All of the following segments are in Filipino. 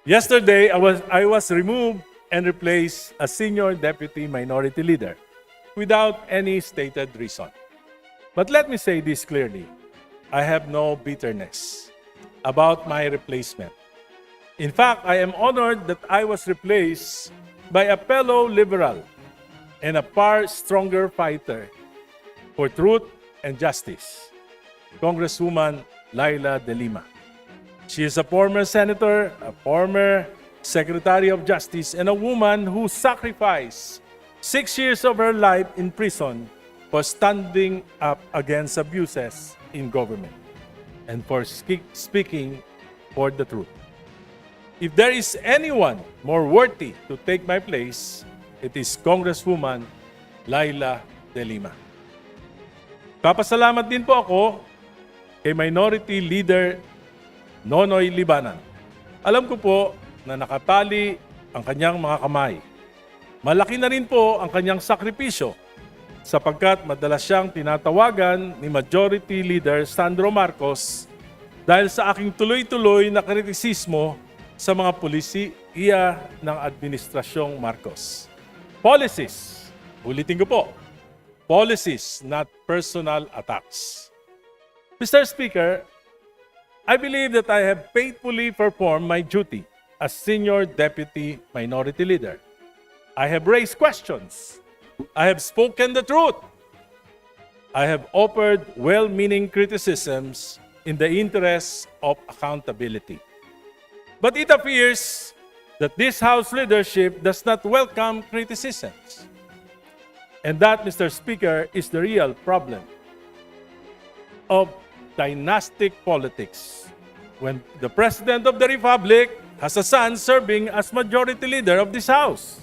Yesterday, I was removed and replaced as Senior Deputy Minority Leader without any stated reason. But let me say this clearly. I have no bitterness about my replacement. In fact, I am honored that I was replaced by a fellow liberal and a far stronger fighter for truth and justice, Congresswoman Laila De Lima. She is a former senator, a former Secretary of Justice, and a woman who sacrificed 6 years of her life in prison for standing up against abuses in government and for speaking for the truth. If there is anyone more worthy to take my place, it is Congresswoman Laila De Lima. Papasalamat din po ako kay Minority Leader Nonoy Libanan. Alam ko po na nakatali ang kanyang mga kamay. Malaki na rin po ang kanyang sakripisyo sapagkat madalas siyang tinatawagan ni Majority Leader Sandro Marcos dahil sa aking tuloy-tuloy na kritisismo sa mga polisiya ng Administrasyong Marcos. Policies, ulitin ko po, policies, not personal attacks. Mr. Speaker, I believe that I have faithfully performed my duty as Senior Deputy Minority Leader. I have raised questions. I have spoken the truth. I have offered well-meaning criticisms in the interest of accountability. But it appears that this House leadership does not welcome criticisms. And that, Mr. Speaker, is the real problem of dynastic politics. When the President of the Republic has a son serving as Majority Leader of this House,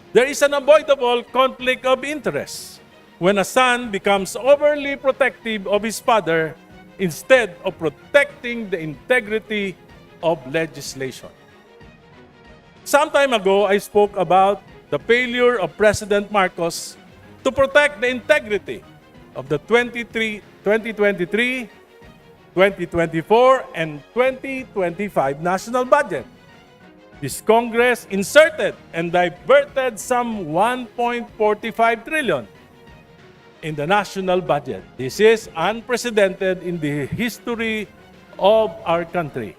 there is an unavoidable conflict of interest when a son becomes overly protective of his father instead of protecting the integrity of legislation. Some time ago, I spoke about the failure of President Marcos to protect the integrity of the 2023, 2024, and 2025 national budget. This Congress inserted and diverted some 1.45 trillion in the national budget. This is unprecedented in the history of our country.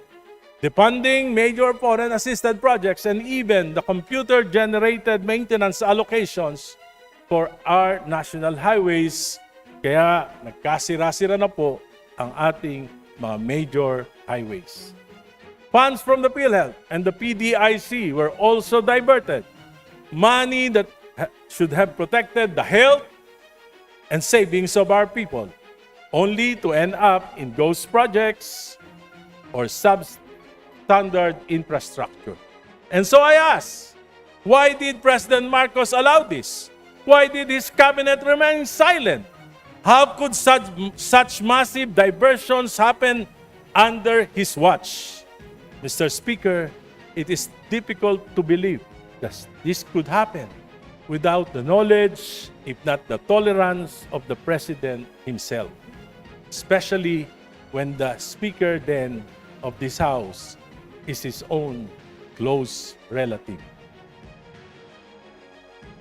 Defunding major foreign assisted projects and even the computer-generated maintenance allocations for our national highways. Kaya nagkasira-sira na po ang ating mga major highways. Funds from the PhilHealth and the PDIC were also diverted. Money that should have protected the health and savings of our people, only to end up in ghost projects or substandard infrastructure. And so I ask, why did President Marcos allow this? Why did his cabinet remain silent? How could such massive diversions happen under his watch? Mr. Speaker, it is difficult to believe that this could happen without the knowledge, if not the tolerance, of the President himself, especially when the Speaker then of this House is his own close relative.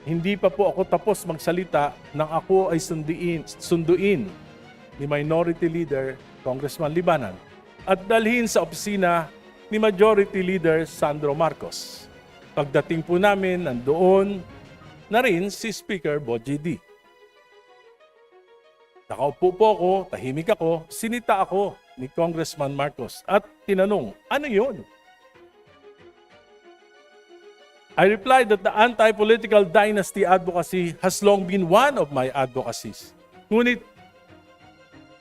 Hindi pa po ako tapos magsalita nang ako ay sunduin ni Minority Leader Congressman Libanan at dalhin sa opisina ni Majority Leader Sandro Marcos. Pagdating po namin, nandoon na rin si Speaker Bogie D. Nakaupo po ako, tahimik ako, sinita ako ni Congressman Marcos at tinanong, ano yun? I replied that the anti-political dynasty advocacy has long been one of my advocacies. Ngunit,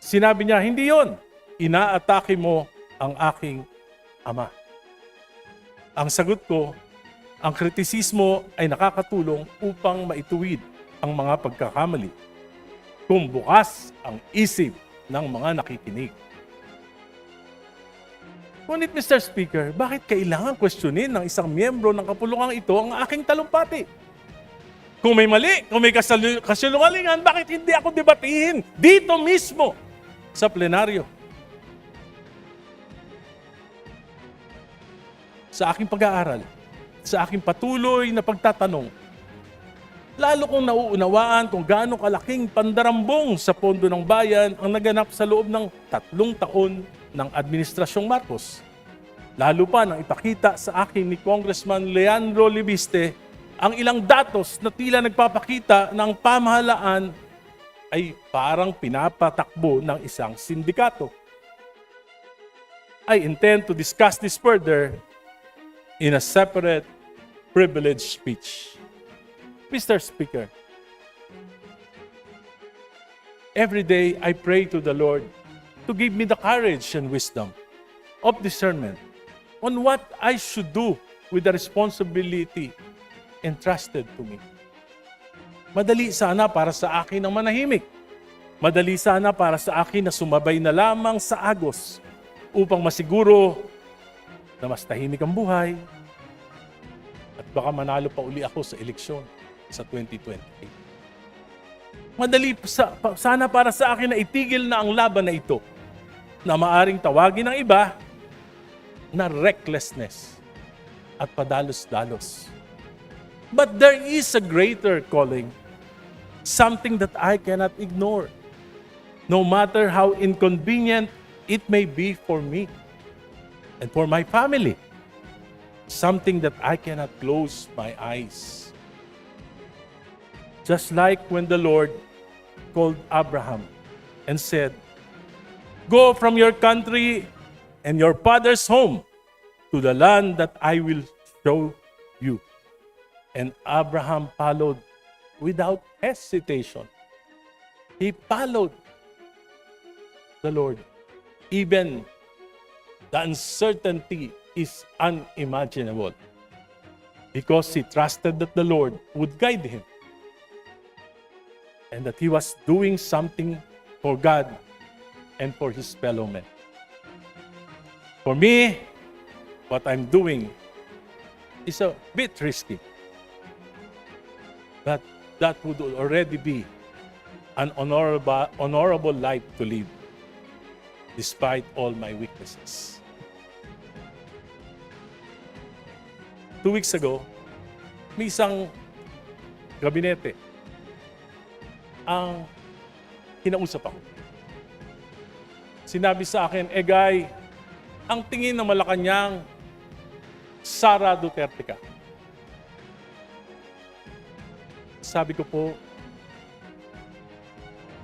sinabi niya, hindi yon. Inaatake mo ang aking ama. Ang sagot ko, ang kritisismo ay nakakatulong upang maituwid ang mga pagkakamali kung bukas ang isip ng mga nakikinig. Ngunit, Mr. Speaker, bakit kailangan questionin ng isang miyembro ng kapulungang ito ang aking talumpati? Kung may mali, kung may kasinungalingan, bakit hindi ako debatihin dito mismo sa plenaryo? sa aking pag-aaral, sa aking patuloy na pagtatanong, lalo kong nauunawaan kung gaano kalaking pandarambong sa pondo ng bayan ang naganap sa loob ng 3 taon ng Administrasyong Marcos. Lalo pa nang ipakita sa akin ni Congressman Leandro Libiste ang ilang datos na tila nagpapakita ng pamahalaan ay parang pinapatakbo ng isang sindikato. I intend to discuss this further in a separate privileged speech. Mr. Speaker, every day I pray to the Lord to give me the courage and wisdom of discernment on what I should do with the responsibility entrusted to me. Madali sana para sa akin ang manahimik. Madali sana para sa akin na sumabay na lamang sa agos upang masiguro na mas tahimik ang buhay at baka manalo pa uli ako sa eleksyon sa 2028. Madali sana para sa akin na itigil na ang laban na ito na maaring tawagin ng iba na recklessness at padalos-dalos. But there is a greater calling, something that I cannot ignore, no matter how inconvenient it may be for me and for my family, something that I cannot close my eyes. Just like when the Lord called Abraham and said, "Go from your country and your father's home to the land that I will show you." And Abraham followed without hesitation. He followed the Lord. Even the uncertainty is unimaginable because he trusted that the Lord would guide him and that he was doing something for God and for his fellow men. For me, what I'm doing is a bit risky. But that would already be an honorable life to live, despite all my weaknesses. 2 weeks ago, may isang gabinete ang kinausap ako. Sinabi sa akin, Guy, ang tingin ng Malacanang, Sara Duterte ka. Sabi ko po,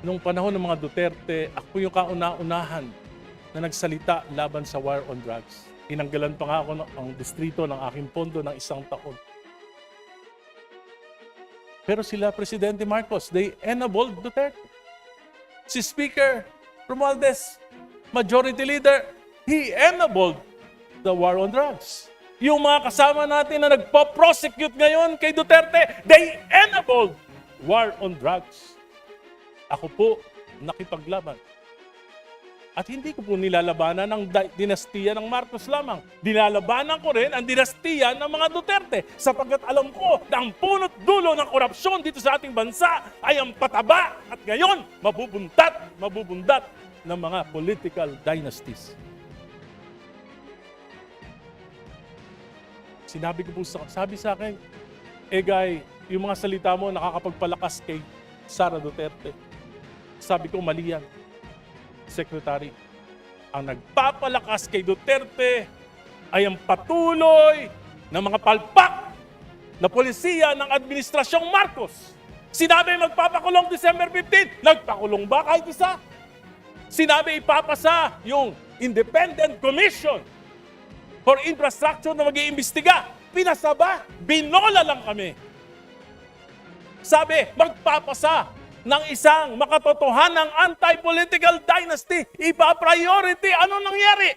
nung panahon ng mga Duterte, ako yung kauna-unahan na nagsalita laban sa war on drugs. Tinanggalan pa nga ako ng distrito ng aking pondo ng 1 taon. Pero sila, Presidente Marcos, they enabled Duterte. Si Speaker Romualdez, Majority Leader, he enabled the war on drugs. Yung mga kasama natin na nagpo-prosecute ngayon kay Duterte, they enabled war on drugs. Ako po, nakipaglaban. At hindi ko po nilalabanan ang dinastiya ng Marcos lamang. Nilalabanan ko rin ang dinastiya ng mga Duterte sapagkat alam ko na ang punot dulo ng korupsyon dito sa ating bansa ay ang pataba at ngayon mabubundat ng mga political dynasties. Sabi sa akin, Guy, yung mga salita mo nakakapagpalakas kay Sara Duterte. Sabi ko, mali yan. Secretary, ang nagpapalakas kay Duterte ay ang patuloy na mga palpak na polisiya ng Administrasyong Marcos. Sinabi magpapakulong December 15, nagpakulong ba kahit isa? Sinabi ipapasa yung Independent Commission for Infrastructure na mag-iimbestiga. Pinasa ba? Binola lang kami. Sabi, magpapasa ng isang makatotohanang anti-political dynasty. Ipa-priority. Ano nangyari?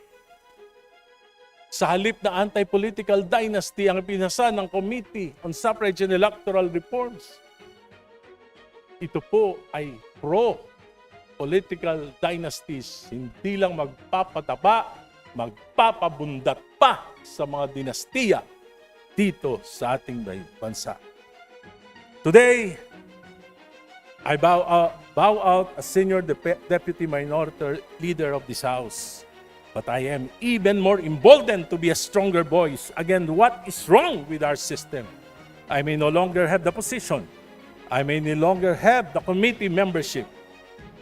Sa halip na anti-political dynasty ang pinasa ng Committee on Suffrage and Electoral Reforms, ito po ay pro-political dynasties. Hindi lang magpapataba, magpapabundat pa sa mga dinastiya dito sa ating bansa. Today, I bow out as Senior Deputy Minority Leader of this House But I am even more emboldened to be a stronger voice against what is wrong with our system. I may no longer have the position. I may no longer have the committee membership.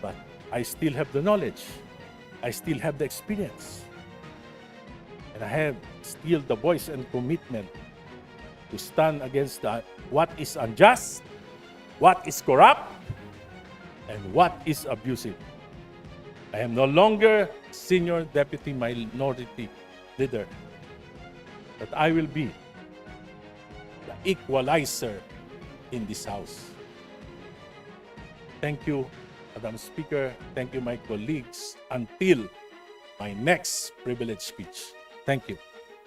But I still have the knowledge. I still have the experience. And I have still the voice and commitment to stand against what is unjust, what is corrupt, and what is abusive. I am no longer senior deputy minority leader, but I will be the equalizer in this house. Thank you, Madam Speaker. Thank you, my colleagues, until my next privilege speech. Thank you.